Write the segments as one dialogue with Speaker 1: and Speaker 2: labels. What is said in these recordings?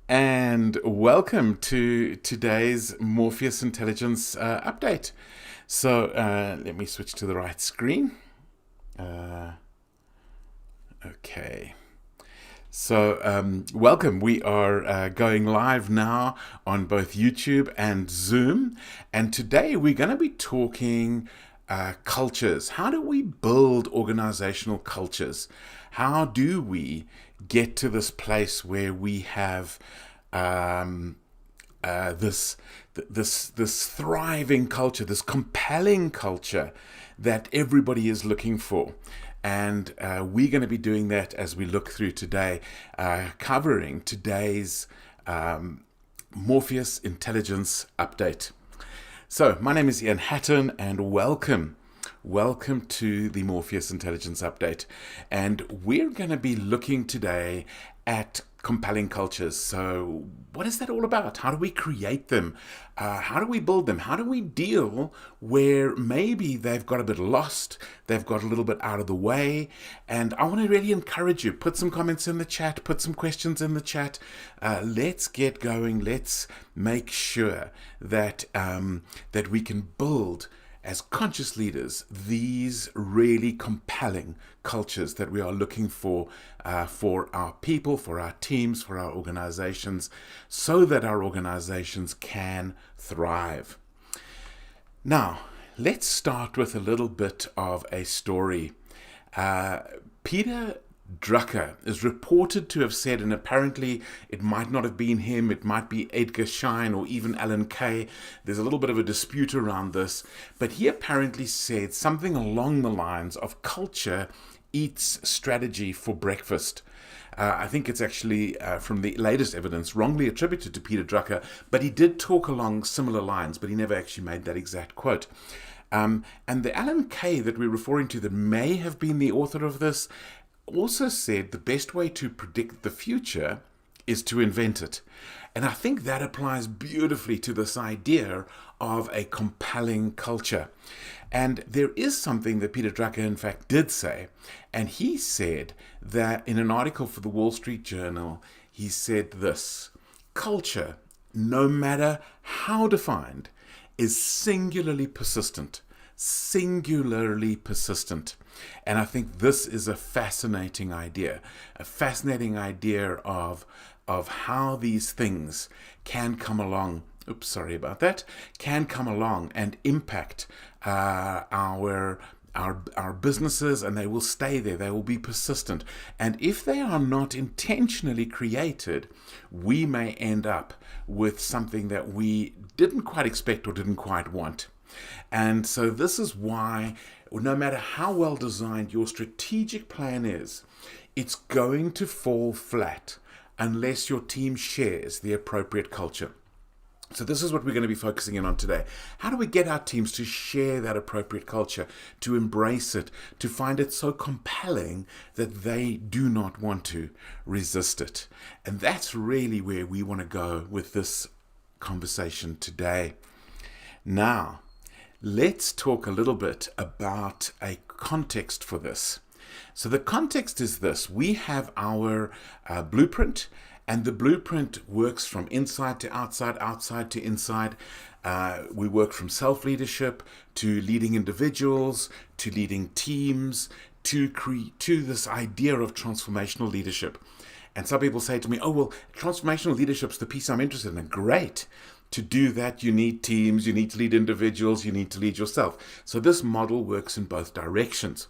Speaker 1: and welcome to today's Morpheus Intelligence update. So let me switch to the right screen. Okay. So welcome. We are going live now on both YouTube and Zoom. And today we're going to be talking cultures. How do we build organizational cultures? How do we get to this place where we have this thriving culture, this compelling culture that everybody is looking for? And we're going to be doing that as we look through today, covering today's Morpheus Intelligence Update. So my name is Ian Hatton, and welcome to the Morpheus Intelligence Update. And we're going to be looking today at compelling cultures. So what is that all about? How do we create them? How do we build them? How do we deal where maybe they've got a bit lost, they've got a little bit out of the way? And I want to really encourage you, put some comments in the chat, put some questions in the chat. Let's get going. Let's make sure that that we can build, as conscious leaders, these really compelling cultures that we are looking for our people, for our teams, for our organizations, so that our organizations can thrive. Now, let's start with a little bit of a story. Peter Drucker is reported to have said, and apparently it might not have been him, it might be Edgar Schein or even Alan Kay. There's a little bit of a dispute around this, but he apparently said something along the lines of culture eats strategy for breakfast. I think it's actually from the latest evidence wrongly attributed to Peter Drucker, but he did talk along similar lines, but he never actually made that exact quote. And the Alan Kay that we're referring to, that may have been the author of this, also said the best way to predict the future is to invent it. And I think that applies beautifully to this idea of a compelling culture. And there is something that Peter Drucker, in fact, did say. And he said that in an article for the Wall Street Journal, he said this: culture, no matter how defined, is singularly persistent. Singularly persistent. And I think this is a fascinating idea of how these things can come along. Can come along and impact our businesses, and they will stay there. They will be persistent. And if they are not intentionally created, we may end up with something that we didn't quite expect or didn't quite want. And so this is why, no matter how well designed your strategic plan is, it's going to fall flat unless your team shares the appropriate culture. So this is what we're going to be focusing in on today. How do we get our teams to share that appropriate culture, to embrace it, to find it so compelling that they do not want to resist it? And that's really where we want to go with this conversation today. Now, let's talk a little bit about a context for this. So the context is this: we have our blueprint, and the blueprint works from inside to outside, outside to inside. We work from self-leadership to leading individuals, to leading teams, to this idea of transformational leadership. And some people say to me, oh, well, transformational leadership's the piece I'm interested in. Great. To do that, you need teams, you need to lead individuals, you need to lead yourself. So this model works in both directions.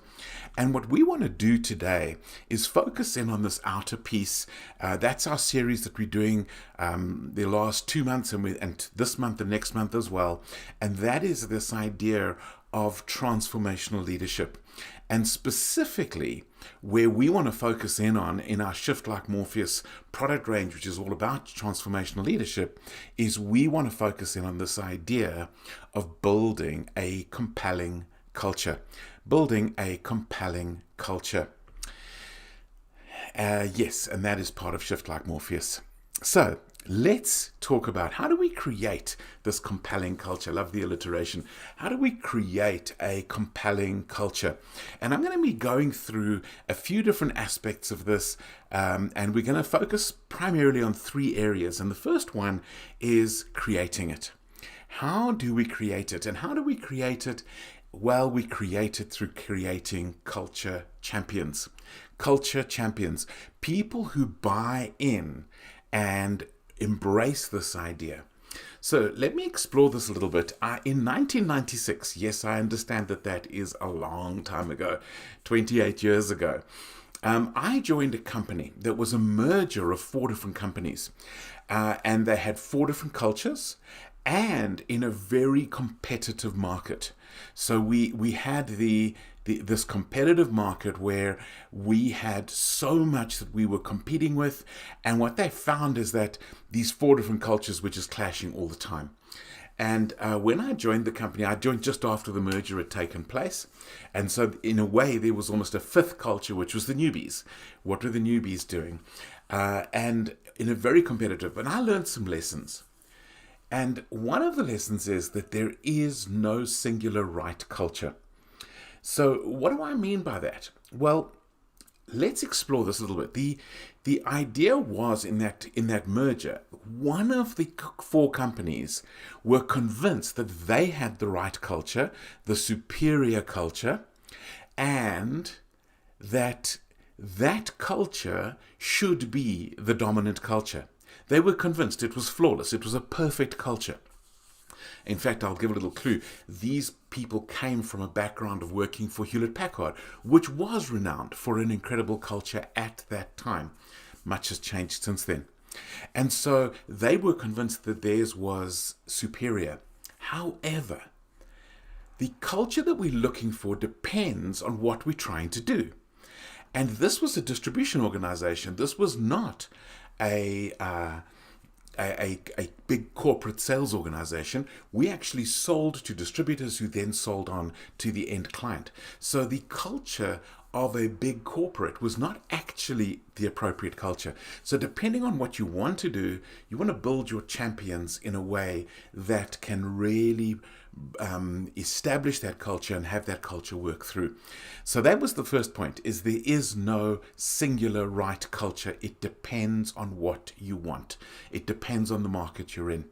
Speaker 1: And what we want to do today is focus in on this outer piece. That's our series that we're doing the last 2 months and this month and next month as well. And that is this idea of transformational leadership. And specifically, where we want to focus in on in our Shift Like Morpheus product range, which is all about transformational leadership, is we want to focus in on this idea of building a compelling culture. Building a compelling culture. Yes, and that is part of Shift Like Morpheus. So let's talk about how do we create this compelling culture. I love the alliteration. How do we create a compelling culture? And I'm going to be going through a few different aspects of this, and we're going to focus primarily on three areas. And the first one is creating it. How do we create it? And how do we create it? Well, we create it through creating culture champions. Culture champions, people who buy in and embrace this idea. So let me explore this a little bit. In 1996, yes, I understand that is a long time ago, 28 years ago, I joined a company that was a merger of 4 different companies, and they had 4 different cultures and in a very competitive market. So we had this competitive market where we had so much that we were competing with, and what they found is that these 4 different cultures were just clashing all the time. And when I joined the company, I joined just after the merger had taken place, and so in a way there was almost a 5th culture, which was the newbies. What were the newbies doing? And in a very competitive, and I learned some lessons. And one of the lessons is that there is no singular right culture. So what do I mean by that? Well, let's explore this a little bit. The idea was in that merger, one of the 4 companies were convinced that they had the right culture, the superior culture, and that culture should be the dominant culture. They were convinced it was flawless. It was a perfect culture. In fact, I'll give a little clue. These people came from a background of working for Hewlett-Packard, which was renowned for an incredible culture at that time. Much has changed since then. And so they were convinced that theirs was superior. However, the culture that we're looking for depends on what we're trying to do. And this was a distribution organization. This was not a big corporate sales organization. We actually sold to distributors who then sold on to the end client. So the culture of a big corporate was not actually the appropriate culture. So depending on what you want to do, you want to build your champions in a way that can really establish that culture and have that culture work through. So that was the first point, is there is no singular right culture. It depends on what you want. It depends on the market you're in.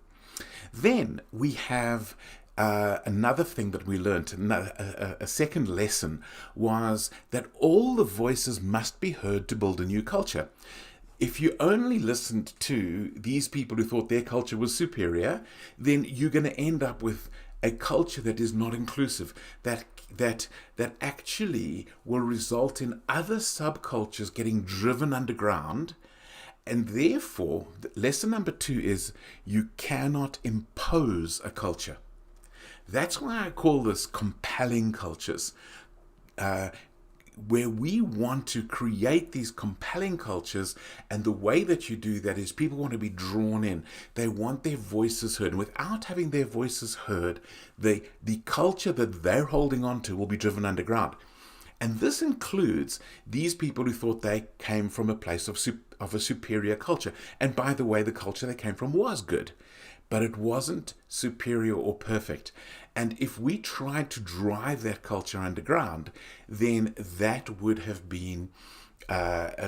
Speaker 1: Then we have another thing that we learned, a second lesson, was that all the voices must be heard to build a new culture. If you only listened to these people who thought their culture was superior, then you're going to end up with a culture that is not inclusive, that actually will result in other subcultures getting driven underground. And therefore, lesson number 2 is you cannot impose a culture. That's why I call this compelling cultures, where we want to create these compelling cultures, and the way that you do that is people want to be drawn in. They want their voices heard. And without having their voices heard, the culture that they're holding on to will be driven underground. And this includes these people who thought they came from a place of a superior culture. And by the way, the culture they came from was good, but it wasn't superior or perfect. And if we tried to drive that culture underground, then that would have been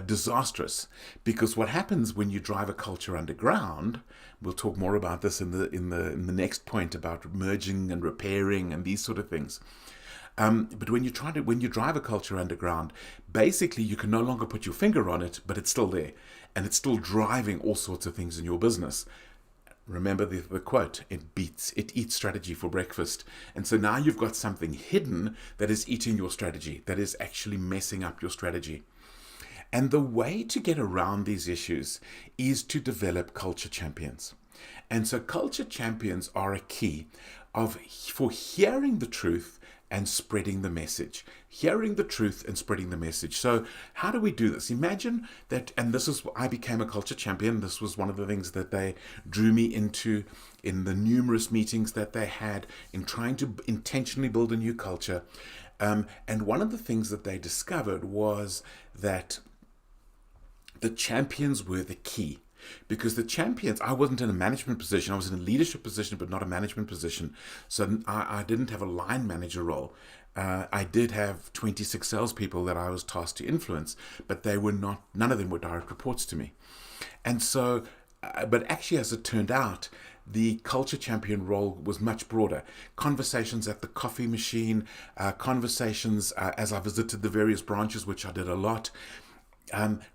Speaker 1: disastrous. Because what happens when you drive a culture underground, we'll talk more about this in the next point about merging and repairing and these sort of things. But when you drive a culture underground, basically you can no longer put your finger on it, but it's still there, and it's still driving all sorts of things in your business. Remember the quote, it eats strategy for breakfast. And so now you've got something hidden that is eating your strategy, that is actually messing up your strategy. And the way to get around these issues is to develop culture champions. And so culture champions are a key for hearing the truth and spreading the message. Hearing the truth and spreading the message. So how do we do this? Imagine that, and I became a culture champion. This was one of the things that they drew me into in the numerous meetings that they had in trying to intentionally build a new culture. And one of the things that they discovered was that the champions were the key. Because the champions, I wasn't in a management position. I was in a leadership position, but not a management position. So I didn't have a line manager role. I did have 26 salespeople that I was tasked to influence, but none of them were direct reports to me. And so, but actually, as it turned out, the culture champion role was much broader. Conversations at the coffee machine, conversations as I visited the various branches, which I did a lot,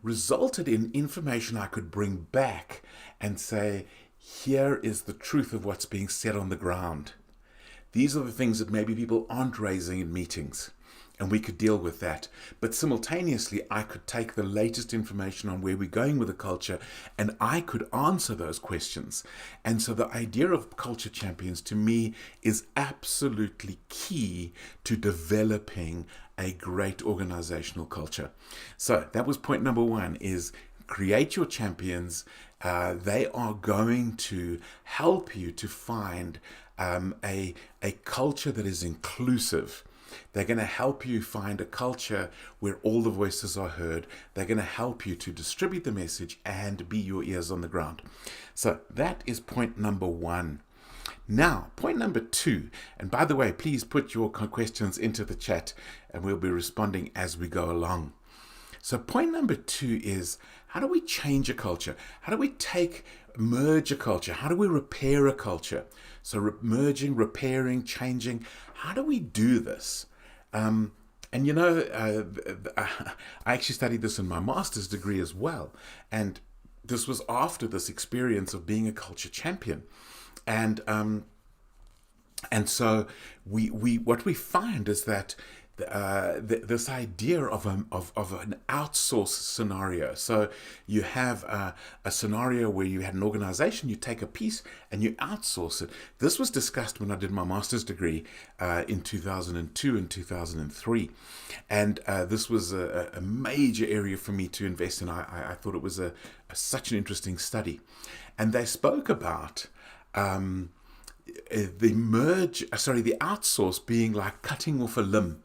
Speaker 1: resulted in information I could bring back and say, here is the truth of what's being said on the ground. These are the things that maybe people aren't raising in meetings, and we could deal with that. But simultaneously, I could take the latest information on where we're going with the culture, and I could answer those questions. And so the idea of culture champions to me is absolutely key to developing a great organizational culture. So that was point number one, is create your champions. They are going to help you to find a culture that is inclusive. They're going to help you find a culture where all the voices are heard. They're going to help you to distribute the message and be your ears on the ground. So that is point number one. Now, point number two, and by the way, please put your questions into the chat and we'll be responding as we go along. So point number two is, how do we change a culture? How do we merge a culture? How do we repair a culture? So merging, repairing, changing, how do we do this? And I actually studied this in my master's degree as well. And this was after this experience of being a culture champion. And so what we find is that this idea of an outsource scenario. So you have a scenario where you had an organization, you take a piece and you outsource it. This was discussed when I did my master's degree in 2002 and 2003. And this was a major area for me to invest in. I thought it was such an interesting study. And they spoke about the outsource being like cutting off a limb.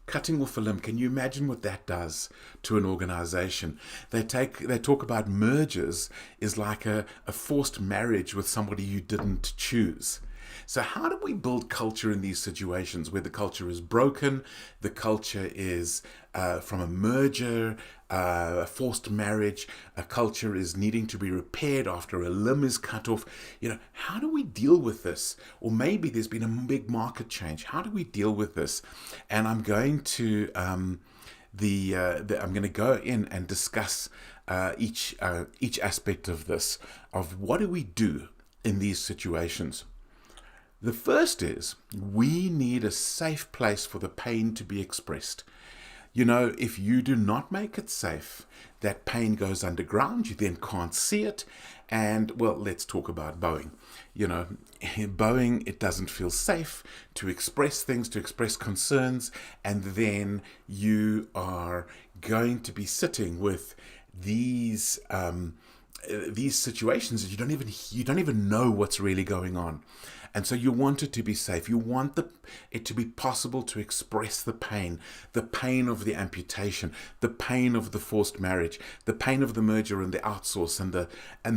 Speaker 1: Cutting off a limb. Can you imagine what that does to an organization? They talk about mergers is like a forced marriage with somebody you didn't choose. So how do we build culture in these situations where the culture is broken, the culture is from a merger, a forced marriage, a culture is needing to be repaired after a limb is cut off? How do we deal with this? Or maybe there's been a big market change. How do we deal with this? And I'm going to I'm going to go in and discuss each aspect of this, of what do we do in these situations. The first is, we need a safe place for the pain to be expressed. If you do not make it safe, that pain goes underground, you then can't see it. And, well, let's talk about Boeing. Boeing, it doesn't feel safe to express things, to express concerns, and then you are going to be sitting with these situations that you don't even know what's really going on. And so you want it to be safe. You want it to be possible to express the pain of the amputation, the pain of the forced marriage, the pain of the merger and the outsource and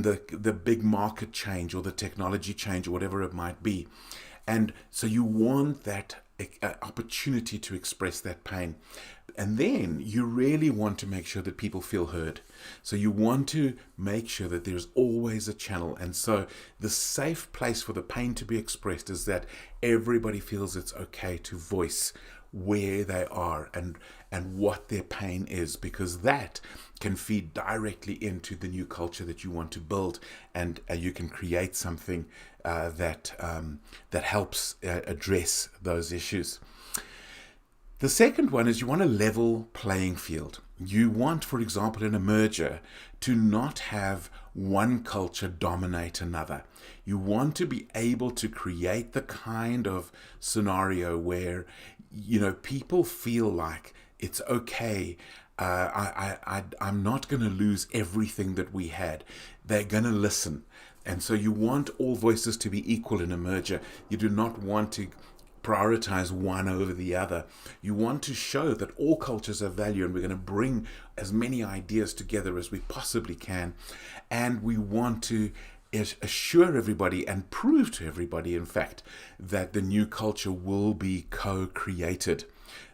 Speaker 1: the big market change or the technology change or whatever it might be. And so you want that opportunity to express that pain. And then you really want to make sure that people feel heard. So you want to make sure that there's always a channel. And so the safe place for the pain to be expressed is that everybody feels it's okay to voice where they are and what their pain is, because that can feed directly into the new culture that you want to build, and you can create something that helps address those issues. The second one is you want a level playing field. You want, for example, in a merger, to not have one culture dominate another. You want to be able to create the kind of scenario where, people feel like it's okay. I'm not going to lose everything that we had. They're going to listen. And so you want all voices to be equal in a merger. You do not want to prioritize one over the other. You want to show that all cultures have value, and we're going to bring as many ideas together as we possibly can. And we want to assure everybody and prove to everybody, in fact, that the new culture will be co-created.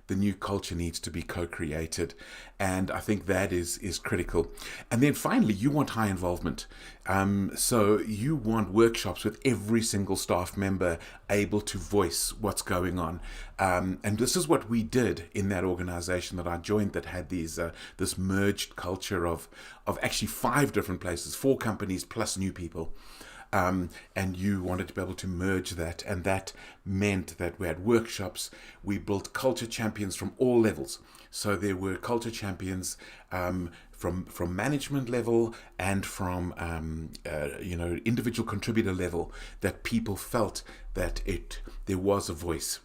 Speaker 1: The new culture needs to be co-created, and I think that is critical. And then finally, you want high involvement. So you want workshops with every single staff member able to voice what's going on. And this is what we did in that organization that I joined, that had this merged culture of actually 5 different places, 4 companies plus new people. And you wanted to be able to merge that, and that meant that we had workshops. We built culture champions from all levels. So there were culture champions from management level and from individual contributor level, that people felt that there was a voice.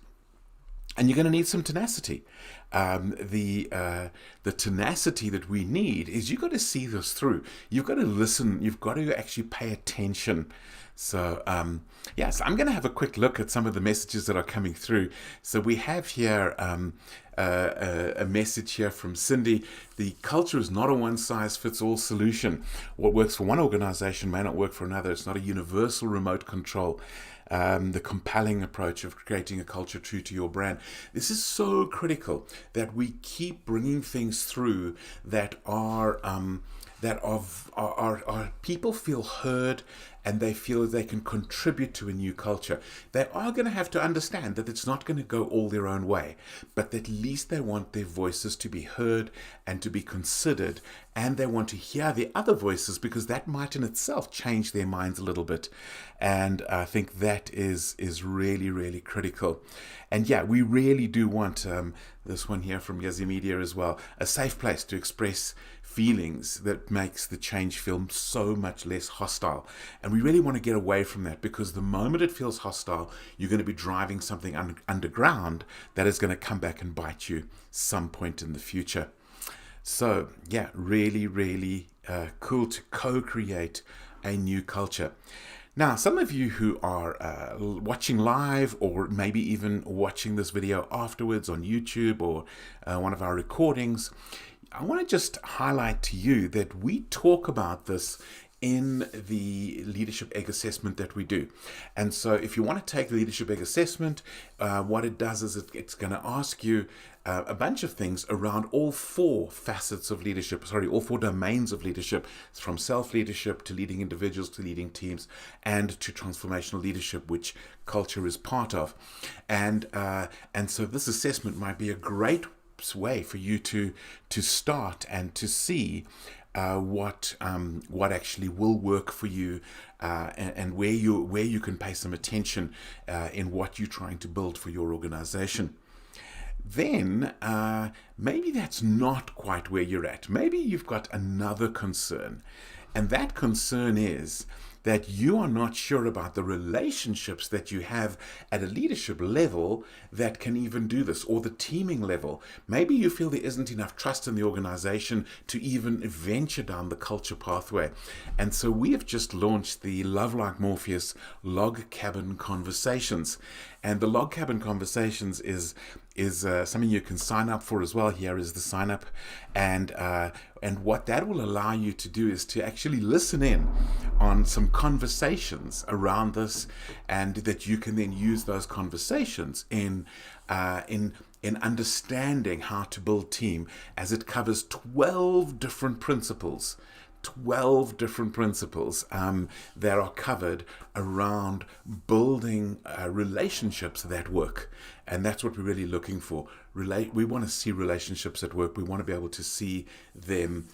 Speaker 1: And you're going to need some tenacity. The tenacity that we need is, you've got to see this through. You've got to listen. You've got to actually pay attention. So, so I'm going to have a quick look at some of the messages that are coming through. So we have here a message here from Cindy. The culture is not a one-size-fits-all solution. What works for one organization may not work for another. It's not a universal remote control. The compelling approach of creating a culture true to your brand. This is so critical, that we keep bringing things through that are people feel heard, and they feel they can contribute to a new culture. They are going to have to understand that it's not going to go all their own way, but at least they want their voices to be heard and to be considered, and they want to hear the other voices, because that might in itself change their minds a little bit. And I think that is really, really critical. And yeah, we really do want, this one here from Yazzie Media as well, a safe place to express feelings that makes the change feel so much less hostile. And we really want to get away from that, because the moment it feels hostile, you're going to be driving something underground that is going to come back and bite you some point in the future. So yeah, really, really cool to co-create a new culture. Now, some of you who are watching live, or maybe even watching this video afterwards on YouTube or one of our recordings, I want to just highlight to you that we talk about this in the Leadership Egg Assessment that we do. And so if you want to take the Leadership Egg Assessment, what it does is it's going to ask you a bunch of things around all 4 facets of leadership, all 4 domains of leadership, from self-leadership to leading individuals to leading teams, and to transformational leadership, which culture is part of. And so this assessment might be a great way for you to start and to see what actually will work for you, and where you can pay some attention in what you're trying to build for your organization. Then maybe that's not quite where you're at. Maybe you've got another concern, and that concern is that you are not sure about the relationships that you have at a leadership level that can even do this, or the teaming level. Maybe you feel there isn't enough trust in the organization to even venture down the culture pathway. And so we have just launched the Love Like Morpheus Log Cabin Conversations. And the Log Cabin Conversations is something you can sign up for as well. Here is the sign up, and what that will allow you to do is to actually listen in on some conversations around this, and that you can then use those conversations in understanding how to build team, as it covers 12 different principles. 12 different principles that are covered around building relationships that work. And that's what we're really looking for. We want to see relationships that work. We want to be able to see them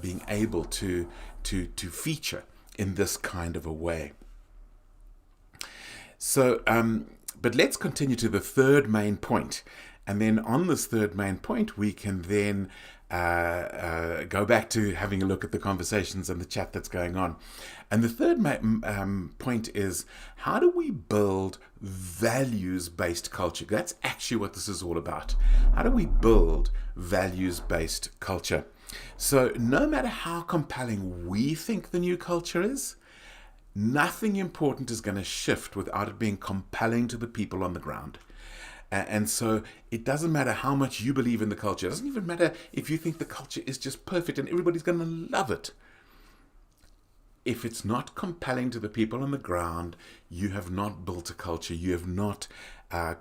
Speaker 1: being able to feature in this kind of a way. So, but let's continue to the third main point. And then on this third main point, we can then go back to having a look at the conversations and the chat that's going on. And the third point is, how do we build values-based culture? That's actually what this is all about. How do we build values-based culture? So no matter how compelling we think the new culture is, Nothing important is going to shift without it being compelling to the people on the ground. And so it doesn't matter how much you believe in the culture. It doesn't even matter if you think the culture is just perfect and everybody's going to love it. If it's not compelling to the people on the ground, you have not built a culture. You have not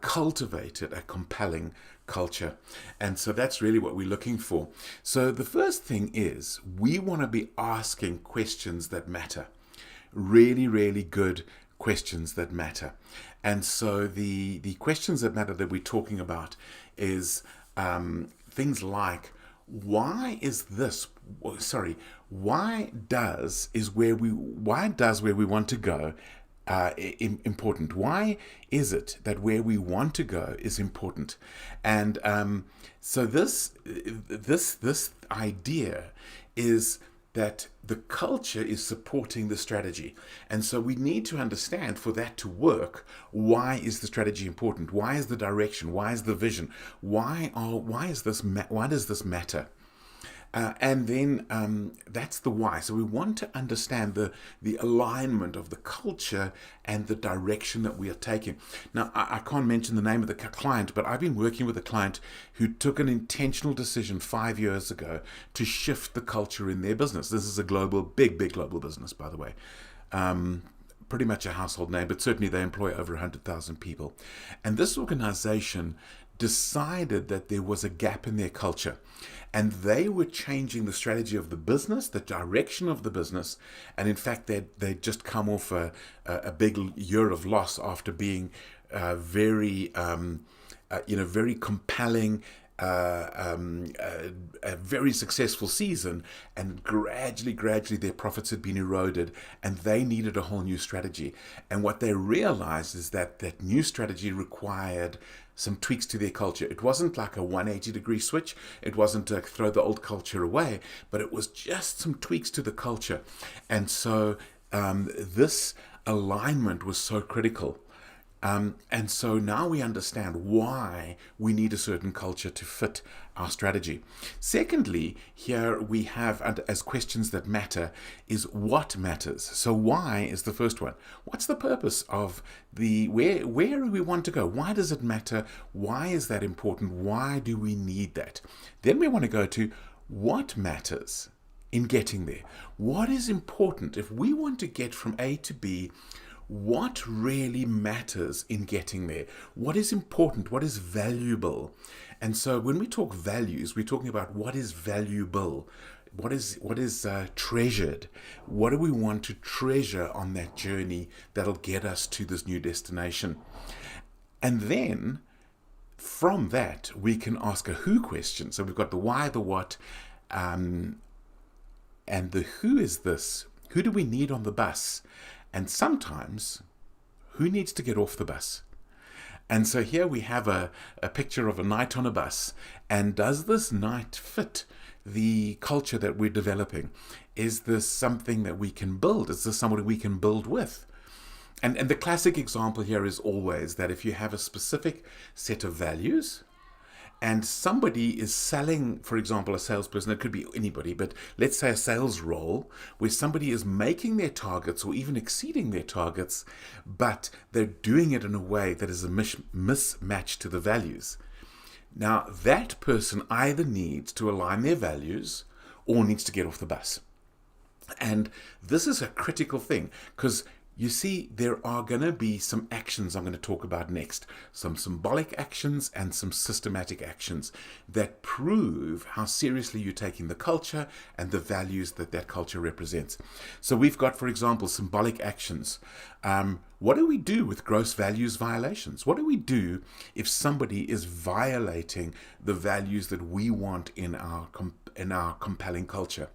Speaker 1: cultivated a compelling culture. And so that's really what we're looking for. So the first thing is we want to be asking questions that matter. Really, really good questions that matter. And so the questions that matter that we're talking about is things like, why does where we want to go important? Why is it that where we want to go is important? And so this idea is that the culture is supporting the strategy. And so we need to understand, for that to work, why is the strategy important? Why is the direction? Why is the vision? Why does this matter? And then that's the why. So we want to understand the alignment of the culture and the direction that we are taking. Now, I can't mention the name of the client, but I've been working with a client who took an intentional decision 5 years ago to shift the culture in their business. This is a big global business, by the way. Pretty much a household name, but certainly they employ over 100,000 people. And this organization decided that there was a gap in their culture, and they were changing the strategy of the business, the direction of the business. And in fact, they'd just come off a big year of loss after being very compelling, a very successful season, and gradually their profits had been eroded, and they needed a whole new strategy. And what they realized is that that new strategy required some tweaks to their culture. It wasn't like a 180-degree switch. It wasn't to throw the old culture away, but it was just some tweaks to the culture. And so this alignment was so critical. And so now we understand why we need a certain culture to fit our strategy. Secondly, here we have, as questions that matter, is what matters. So why is the first one. What's the purpose of where do we want to go? Why does it matter? Why is that important? Why do we need that? Then we want to go to what matters in getting there. What is important? If we want to get from A to B, what really matters in getting there? What is important? What is valuable? And so when we talk values, we're talking about what is valuable, what is treasured. What do we want to treasure on that journey that'll get us to this new destination? And then from that, we can ask a who question. So we've got the why, the what, and the who is this. Who do we need on the bus? And sometimes, who needs to get off the bus? And so here we have a picture of a night on a bus. And does this night fit the culture that we're developing? Is this something that we can build? Is this somebody we can build with? And the classic example here is always that if you have a specific set of values, and somebody is selling, for example, a salesperson, it could be anybody, but let's say a sales role where somebody is making their targets or even exceeding their targets, but they're doing it in a way that is a mismatch to the values. Now, that person either needs to align their values or needs to get off the bus. And this is a critical thing because you see, there are going to be some actions I'm going to talk about next, some symbolic actions and some systematic actions that prove how seriously you're taking the culture and the values that that culture represents. So we've got, for example, symbolic actions. What do we do with gross values violations? What do we do if somebody is violating the values that we want in our compelling culture?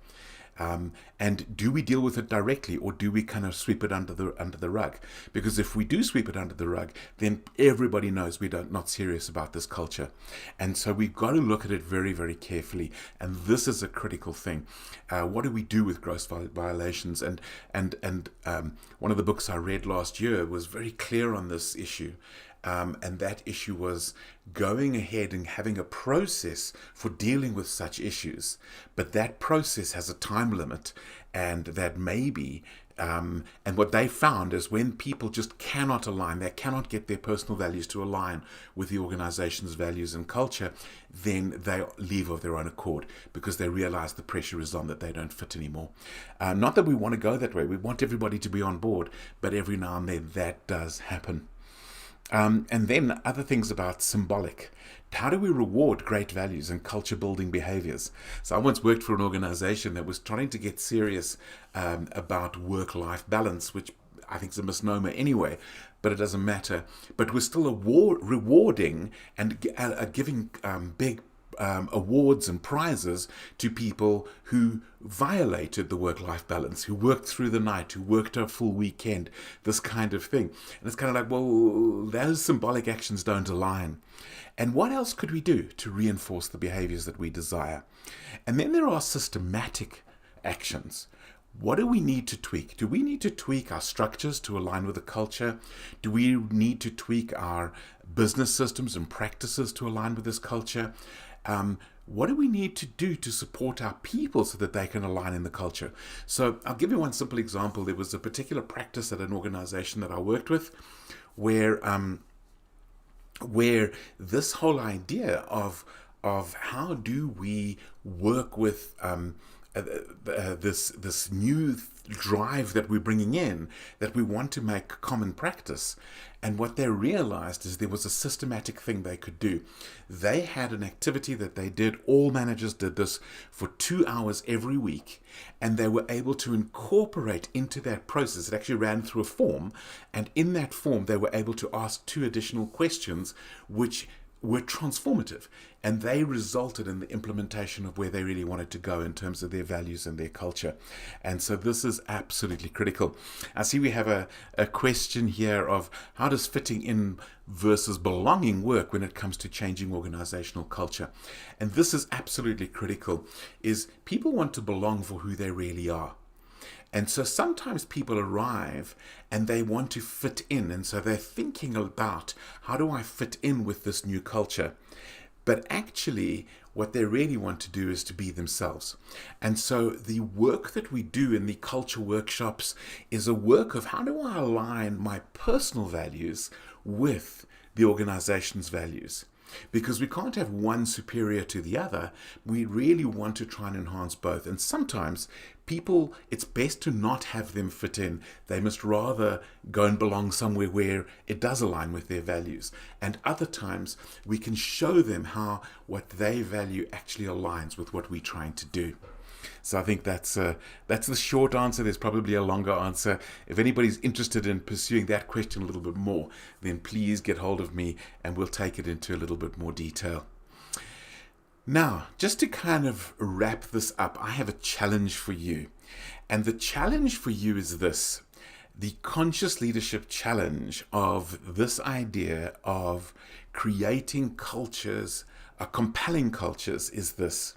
Speaker 1: And do we deal with it directly, or do we kind of sweep it under the rug? Because if we do sweep it under the rug, then everybody knows we're not serious about this culture. And so we've got to look at it very, very carefully. And this is a critical thing. What do we do with gross violations? And one of the books I read last year was very clear on this issue. And that issue was going ahead and having a process for dealing with such issues. But that process has a time limit, and that maybe And what they found is when people just cannot align, they cannot get their personal values to align with the organization's values and culture, then they leave of their own accord because they realize the pressure is on, that they don't fit anymore. Not that we want to go that way. We want everybody to be on board, but every now and then that does happen. And then other things about symbolic. How do we reward great values and culture building behaviors? So I once worked for an organization that was trying to get serious about work-life balance, which I think is a misnomer anyway, but it doesn't matter. But we're still rewarding and giving big awards and prizes to people who violated the work-life balance, who worked through the night, who worked a full weekend, this kind of thing. And it's kind of like, well, those symbolic actions don't align. And what else could we do to reinforce the behaviors that we desire? And then there are systematic actions. What do we need to tweak? Do we need to tweak our structures to align with the culture? Do we need to tweak our business systems and practices to align with this culture? What do we need to do to support our people so that they can align in the culture? So I'll give you one simple example. There was a particular practice at an organization that I worked with where this whole idea of how do we work with this new drive that we're bringing in, that we want to make common practice. And what they realized is there was a systematic thing they could do. They had an activity that they did, all managers did this for 2 hours every week, and they were able to incorporate into that process. It actually ran through a form, and in that form they were able to ask 2 additional questions which were transformative, and they resulted in the implementation of where they really wanted to go in terms of their values and their culture. And so this is absolutely critical. I see we have a question here of how does fitting in versus belonging work when it comes to changing organizational culture. And this is absolutely critical, is people want to belong for who they really are. And so sometimes people arrive and they want to fit in. And so they're thinking about, how do I fit in with this new culture? But actually, what they really want to do is to be themselves. And so the work that we do in the culture workshops is a work of how do I align my personal values with the organization's values? Because we can't have one superior to the other. We really want to try and enhance both. And sometimes people, it's best to not have them fit in. They must rather go and belong somewhere where it does align with their values. And other times we can show them how what they value actually aligns with what we're trying to do. So I think that's the short answer. There's probably a longer answer. If anybody's interested in pursuing that question a little bit more, then please get hold of me and we'll take it into a little bit more detail. Now, just to kind of wrap this up, I have a challenge for you. And the challenge for you is this: the conscious leadership challenge of this idea of creating cultures, compelling cultures, is this.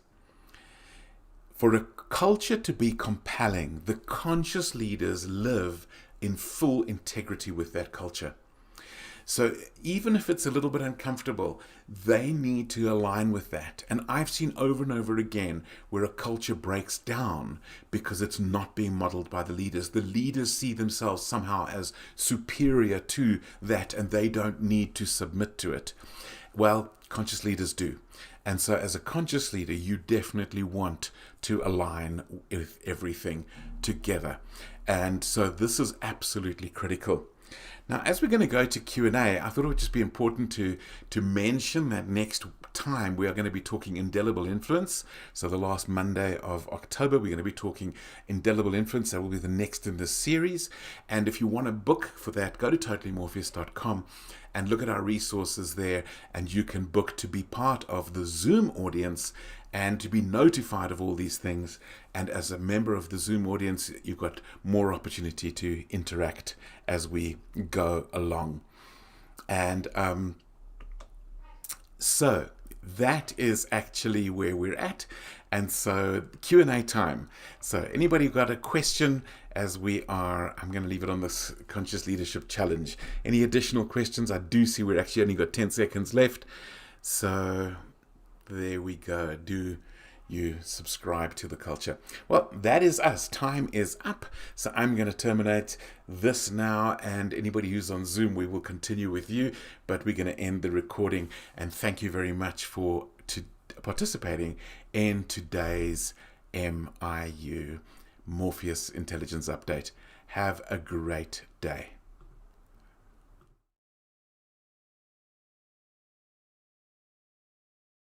Speaker 1: For a culture to be compelling, the conscious leaders live in full integrity with that culture. So even if it's a little bit uncomfortable, they need to align with that. And I've seen over and over again where a culture breaks down because it's not being modeled by the leaders. The leaders see themselves somehow as superior to that and they don't need to submit to it. Well, conscious leaders do. And so as a conscious leader, you definitely want to align with everything together. And so this is absolutely critical. Now, as we're going to go to Q&A, I thought it would just be important to mention that next time we are going to be talking indelible influence. So the last Monday of October, we're going to be talking indelible influence. That will be the next in this series. And if you want to book for that, go to totallymorpheus.com and look at our resources there, and you can book to be part of the Zoom audience and to be notified of all these things. And as a member of the Zoom audience, you've got more opportunity to interact as we go along. And so that is actually where we're at. And so Q&A time. So anybody got a question as I'm going to leave it on this Conscious Leadership Challenge. Any additional questions? I do see we're actually only got 10 seconds left. So there we go. Do you subscribe to the culture. Well, that is us. Time is up. So I'm going to terminate this now. And anybody who's on Zoom, we will continue with you. But we're going to end the recording. And thank you very much for participating in today's MIU Morpheus Intelligence Update. Have a great day.